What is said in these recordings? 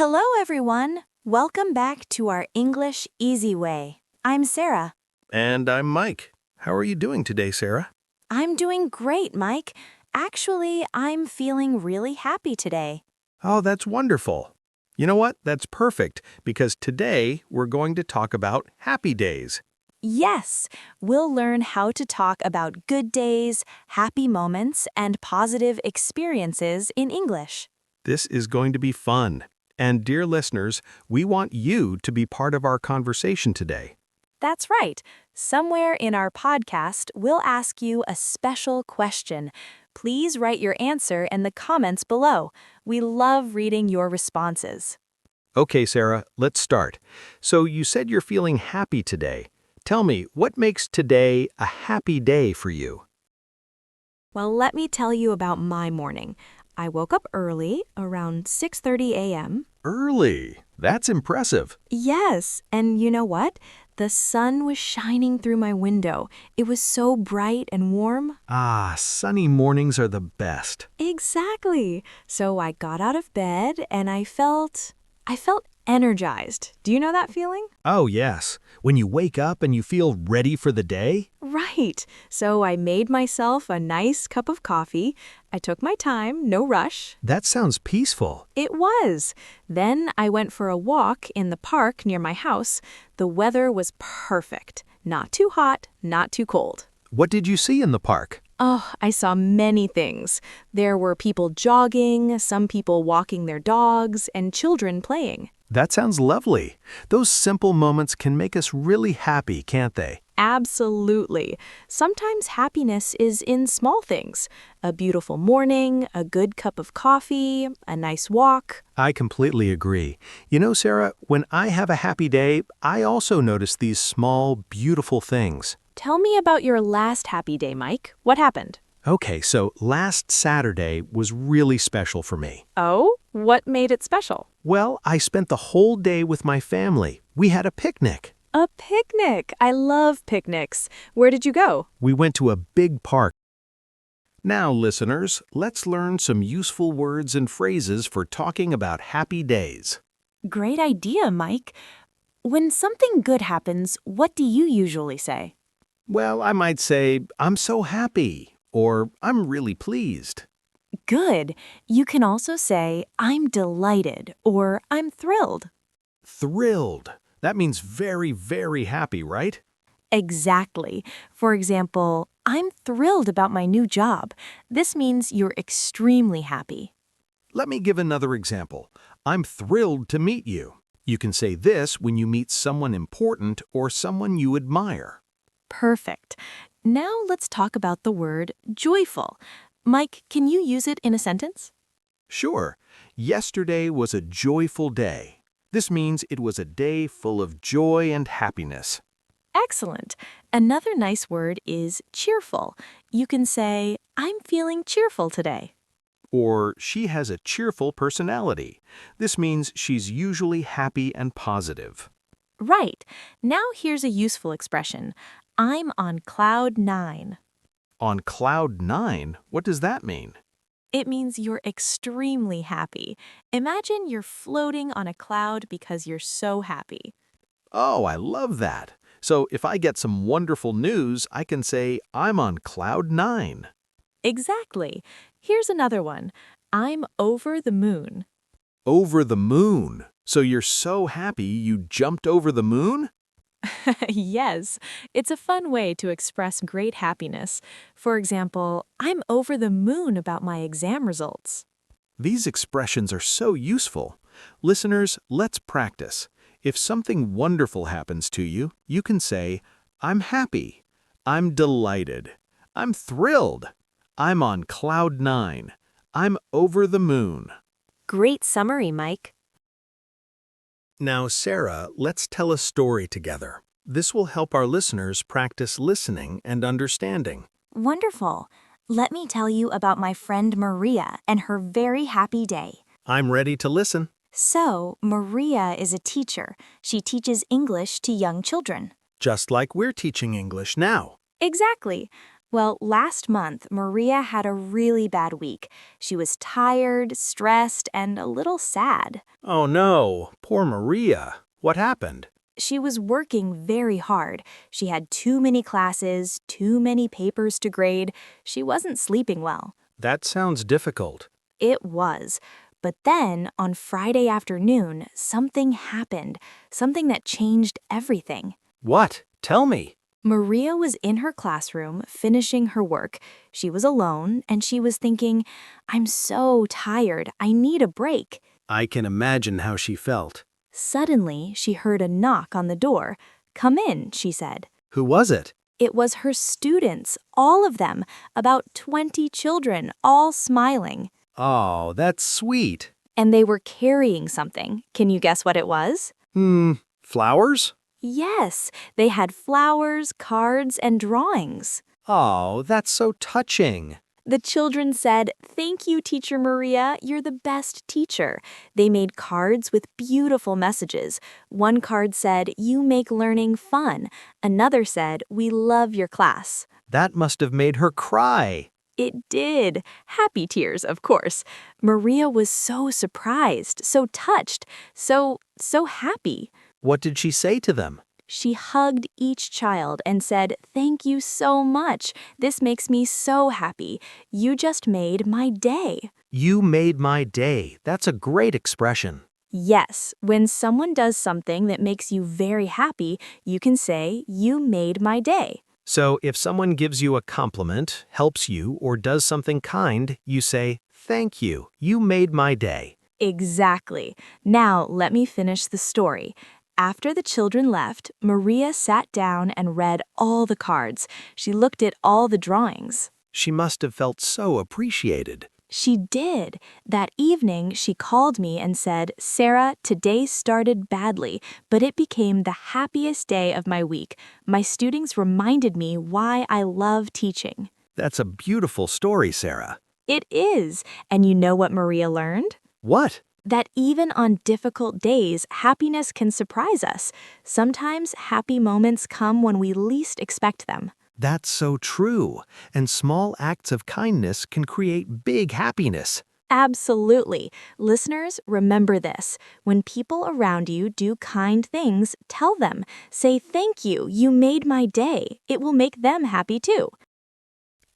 Hello, everyone. Welcome back to our English Easy Way. I'm Sarah. And I'm Mike. How are you doing today, Sarah? I'm doing great, Mike. Actually, I'm feeling really happy today. Oh, that's wonderful. You know what? That's perfect, because today we're going to talk about happy days. Yes, we'll learn how to talk about good days, happy moments, and positive experiences in English. This is going to be fun. And dear listeners, we want you to be part of our conversation today. That's right. Somewhere in our podcast, we'll ask you a special question. Please write your answer in the comments below. We love reading your responses. Okay, Sarah, let's start. So you said you're feeling happy today. Tell me, what makes today a happy day for you? Well, let me tell you about my morning. I woke up early, around 6:30 a.m. Early. That's impressive. Yes, and you know what? The sun was shining through my window. It was so bright and warm. Ah, sunny mornings are the best. Exactly. So I got out of bed and I felt energized. Do you know that feeling? Oh, yes. When you wake up and you feel ready for the day? Right. So I made myself a nice cup of coffee. I took my time, no rush. That sounds peaceful. It was. Then I went for a walk in the park near my house. The weather was perfect. Not too hot, not too cold. What did you see in the park? Oh, I saw many things. There were people jogging, some people walking their dogs, and children playing. That sounds lovely. Those simple moments can make us really happy, can't they? Absolutely. Sometimes happiness is in small things. A beautiful morning, a good cup of coffee, a nice walk. I completely agree. You know, Sarah, when I have a happy day, I also notice these small, beautiful things. Tell me about your last happy day, Mike. What happened? Okay, so last Saturday was really special for me. Oh, what made it special? Well, I spent the whole day with my family. We had a picnic. A picnic. I love picnics. Where did you go? We went to a big park. Now, listeners, let's learn some useful words and phrases for talking about happy days. Great idea, Mike. When something good happens, what do you usually say? Well, I might say, I'm so happy, or I'm really pleased. Good. You can also say, I'm delighted or I'm thrilled. Thrilled. That means very, very happy, right? Exactly. For example, I'm thrilled about my new job. This means you're extremely happy. Let me give another example. I'm thrilled to meet you. You can say this when you meet someone important or someone you admire. Perfect. Now let's talk about the word joyful. Mike, can you use it in a sentence? Sure. Yesterday was a joyful day. This means it was a day full of joy and happiness. Excellent. Another nice word is cheerful. You can say, I'm feeling cheerful today. Or she has a cheerful personality. This means she's usually happy and positive. Right. Now here's a useful expression. I'm on cloud 9. On cloud 9, what does that mean? It means you're extremely happy. Imagine you're floating on a cloud because you're so happy. Oh, I love that. So if I get some wonderful news, I can say, I'm on cloud 9. Exactly. Here's another one. I'm over the moon. Over the moon. So you're so happy you jumped over the moon? Yes, it's a fun way to express great happiness. For example, I'm over the moon about my exam results. These expressions are so useful. Listeners, let's practice. If something wonderful happens to you, you can say, I'm happy. I'm delighted. I'm thrilled. I'm on cloud 9. I'm over the moon. Great summary, Mike. Now, Sarah, let's tell a story together. This will help our listeners practice listening and understanding. Wonderful. Let me tell you about my friend Maria and her very happy day. I'm ready to listen. So, Maria is a teacher. She teaches English to young children. Just like we're teaching English now. Exactly. Well, last month, Maria had a really bad week. She was tired, stressed, and a little sad. Oh no, poor Maria. What happened? She was working very hard. She had too many classes, too many papers to grade. She wasn't sleeping well. That sounds difficult. It was. But then, on Friday afternoon, something happened. Something that changed everything. What? Tell me. Maria was in her classroom, finishing her work. She was alone, and she was thinking, I'm so tired. I need a break. I can imagine how she felt. Suddenly, she heard a knock on the door. Come in, she said. Who was it? It was her students, all of them, about 20 children, all smiling. Oh, that's sweet. And they were carrying something. Can you guess what it was? Flowers? Yes, they had flowers, cards, and drawings. Oh, that's so touching. The children said, "Thank you, Teacher Maria. You're the best teacher." They made cards with beautiful messages. One card said, "You make learning fun." Another said, "We love your class." That must have made her cry. It did. Happy tears, of course. Maria was so surprised, so touched, so happy. What did she say to them? She hugged each child and said, "Thank you so much. This makes me so happy. You just made my day." You made my day. That's a great expression. Yes, when someone does something that makes you very happy, you can say, "You made my day." So if someone gives you a compliment, helps you, or does something kind, you say, "Thank you. You made my day." Exactly. Now let me finish the story. After the children left, Maria sat down and read all the cards. She looked at all the drawings. She must have felt so appreciated. She did. That evening, she called me and said, "Sarah, today started badly, but it became the happiest day of my week. My students reminded me why I love teaching." That's a beautiful story, Sarah. It is. And you know what Maria learned? What? That even on difficult days, happiness can surprise us. Sometimes happy moments come when we least expect them. That's so true. And small acts of kindness can create big happiness. Absolutely. Listeners, remember this. When people around you do kind things, tell them. Say, "Thank you, you made my day." It will make them happy too.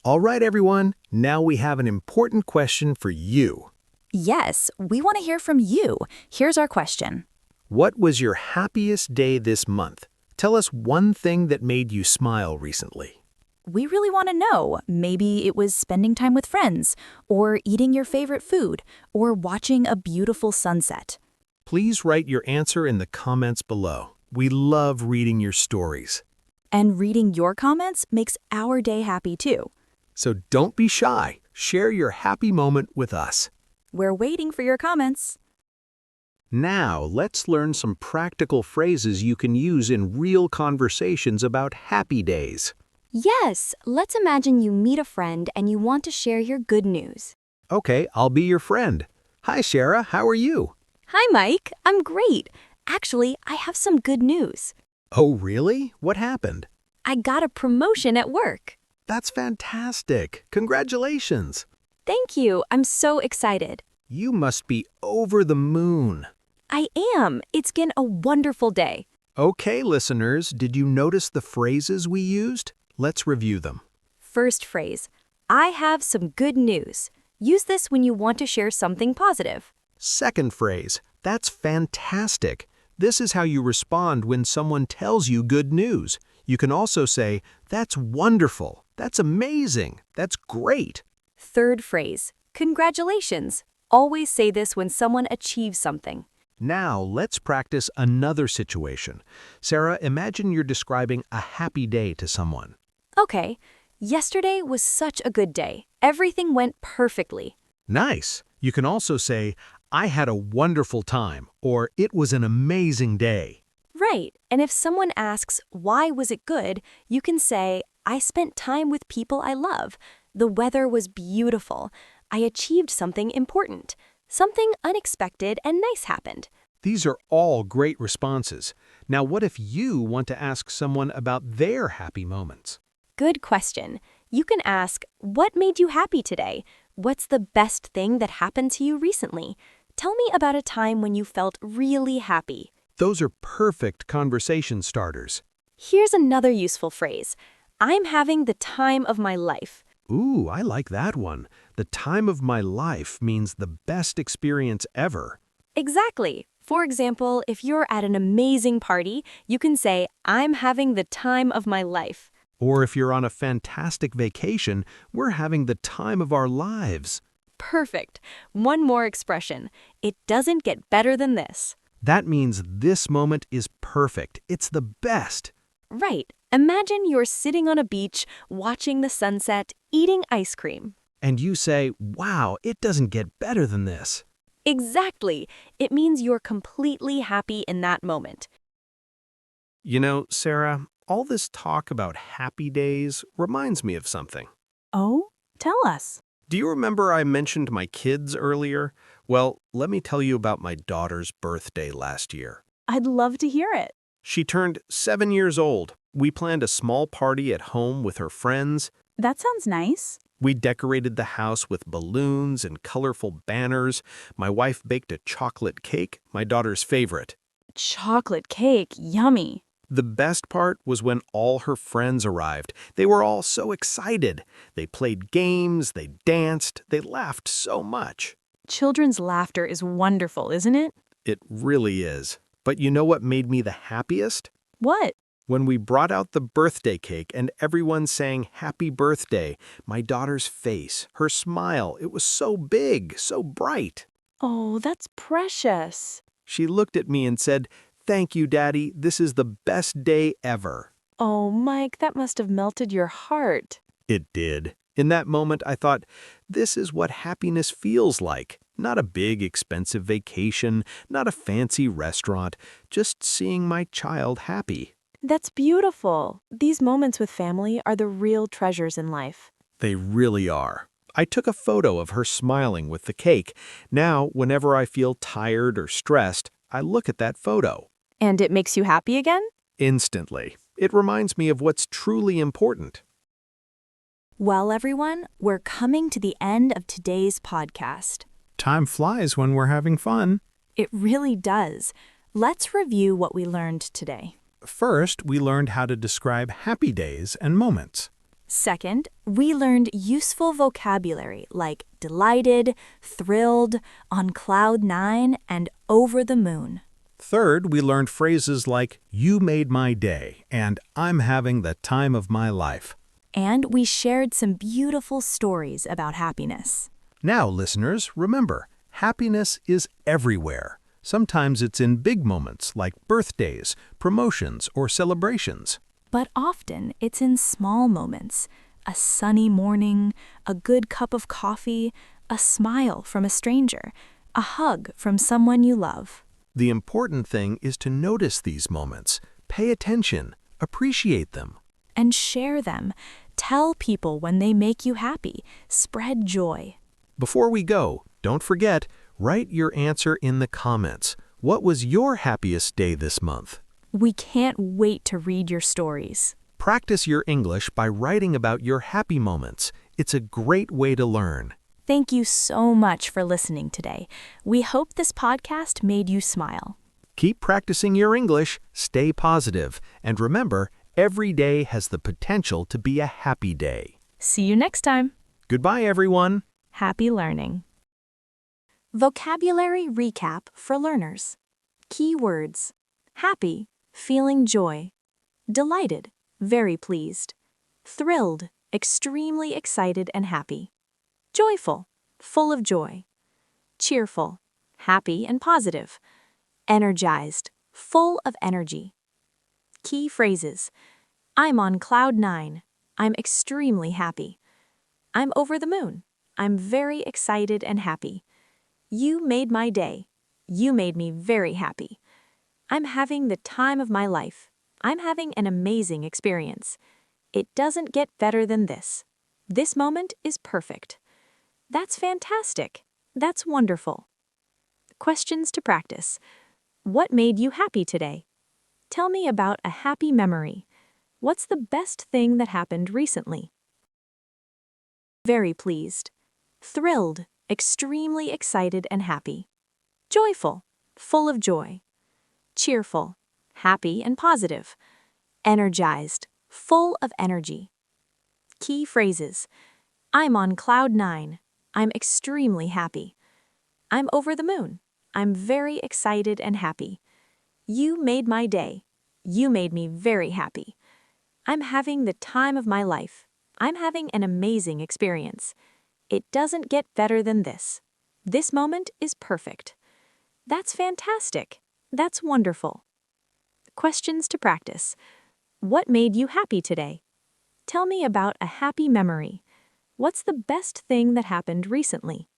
All right, everyone. Now we have an important question for you. Yes, we want to hear from you. Here's our question. What was your happiest day this month? Tell us one thing that made you smile recently. We really want to know. Maybe it was spending time with friends, or eating your favorite food, or watching a beautiful sunset. Please write your answer in the comments below. We love reading your stories. And reading your comments makes our day happy too. So don't be shy. Share your happy moment with us. We're waiting for your comments. Now, let's learn some practical phrases you can use in real conversations about happy days. Yes, let's imagine you meet a friend and you want to share your good news. Okay, I'll be your friend. Hi, Sarah. How are you? Hi, Mike. I'm great. Actually, I have some good news. Oh, really? What happened? I got a promotion at work. That's fantastic. Congratulations. Thank you. I'm so excited. You must be over the moon. I am. It's been a wonderful day. Okay, listeners, did you notice the phrases we used? Let's review them. First phrase, I have some good news. Use this when you want to share something positive. Second phrase, that's fantastic. This is how you respond when someone tells you good news. You can also say, that's wonderful, that's amazing, that's great. Third phrase, congratulations. Always say this when someone achieves something. Now, let's practice another situation. Sarah, imagine you're describing a happy day to someone. Okay, yesterday was such a good day. Everything went perfectly. Nice. You can also say, I had a wonderful time, or it was an amazing day. Right, and if someone asks, why was it good, you can say, I spent time with people I love. The weather was beautiful. I achieved something important. Something unexpected and nice happened. These are all great responses. Now, what if you want to ask someone about their happy moments? Good question. You can ask, what made you happy today? What's the best thing that happened to you recently? Tell me about a time when you felt really happy. Those are perfect conversation starters. Here's another useful phrase. I'm having the time of my life. Ooh, I like that one. The time of my life means the best experience ever. Exactly. For example, if you're at an amazing party, you can say, I'm having the time of my life. Or if you're on a fantastic vacation, we're having the time of our lives. Perfect. One more expression. It doesn't get better than this. That means this moment is perfect. It's the best. Right. Imagine you're sitting on a beach, watching the sunset, eating ice cream. And you say, wow, it doesn't get better than this. Exactly. It means you're completely happy in that moment. You know, Sarah, all this talk about happy days reminds me of something. Oh, tell us. Do you remember I mentioned my kids earlier? Well, let me tell you about my daughter's birthday last year. I'd love to hear it. She turned 7 years old. We planned a small party at home with her friends. That sounds nice. We decorated the house with balloons and colorful banners. My wife baked a chocolate cake, my daughter's favorite. Chocolate cake, yummy. The best part was when all her friends arrived. They were all so excited. They played games, they danced, they laughed so much. Children's laughter is wonderful, isn't it? It really is. But you know what made me the happiest? What? When we brought out the birthday cake and everyone sang happy birthday, my daughter's face, her smile, it was so big, so bright. Oh, that's precious. She looked at me and said, "Thank you, Daddy. This is the best day ever." Oh, Mike, that must have melted your heart. It did. In that moment, I thought, this is what happiness feels like. Not a big, expensive vacation, not a fancy restaurant, just seeing my child happy. That's beautiful. These moments with family are the real treasures in life. They really are. I took a photo of her smiling with the cake. Now, whenever I feel tired or stressed, I look at that photo. And it makes you happy again? Instantly. It reminds me of what's truly important. Well, everyone, we're coming to the end of today's podcast. Time flies when we're having fun. It really does. Let's review what we learned today. First, we learned how to describe happy days and moments. Second, we learned useful vocabulary like delighted, thrilled, on cloud nine, and over the moon. Third, we learned phrases like, you made my day, and I'm having the time of my life. And we shared some beautiful stories about happiness. Now, listeners, remember, happiness is everywhere. Sometimes it's in big moments like birthdays, promotions, or celebrations. But often it's in small moments. A sunny morning, a good cup of coffee, a smile from a stranger, a hug from someone you love. The important thing is to notice these moments, pay attention, appreciate them. And share them. Tell people when they make you happy. Spread joy. Before we go, don't forget, write your answer in the comments. What was your happiest day this month? We can't wait to read your stories. Practice your English by writing about your happy moments. It's a great way to learn. Thank you so much for listening today. We hope this podcast made you smile. Keep practicing your English, stay positive, and remember, every day has the potential to be a happy day. See you next time. Goodbye, everyone. Happy learning. Vocabulary recap for learners. Key words: happy, feeling joy; delighted, very pleased; thrilled, extremely excited and happy; joyful, full of joy; cheerful, happy and positive; energized, full of energy. Key phrases: I'm on cloud nine. I'm extremely happy. I'm over the moon. I'm very excited and happy. You made my day. You made me very happy. I'm having the time of my life. I'm having an amazing experience. It doesn't get better than this. This moment is perfect. That's fantastic. That's wonderful. Questions to practice. What made you happy today? Tell me about a happy memory. What's the best thing that happened recently? very pleased. Thrilled, extremely excited and happy. Joyful, full of joy. Cheerful, happy and positive. Energized, full of energy. Key phrases. I'm on cloud 9. I'm extremely happy. I'm over the moon. I'm very excited and happy. You made my day. You made me very happy. I'm having the time of my life. I'm having an amazing experience. It doesn't get better than this. This moment is perfect. That's fantastic. That's wonderful. Questions to practice. What made you happy today? Tell me about a happy memory. What's the best thing that happened recently?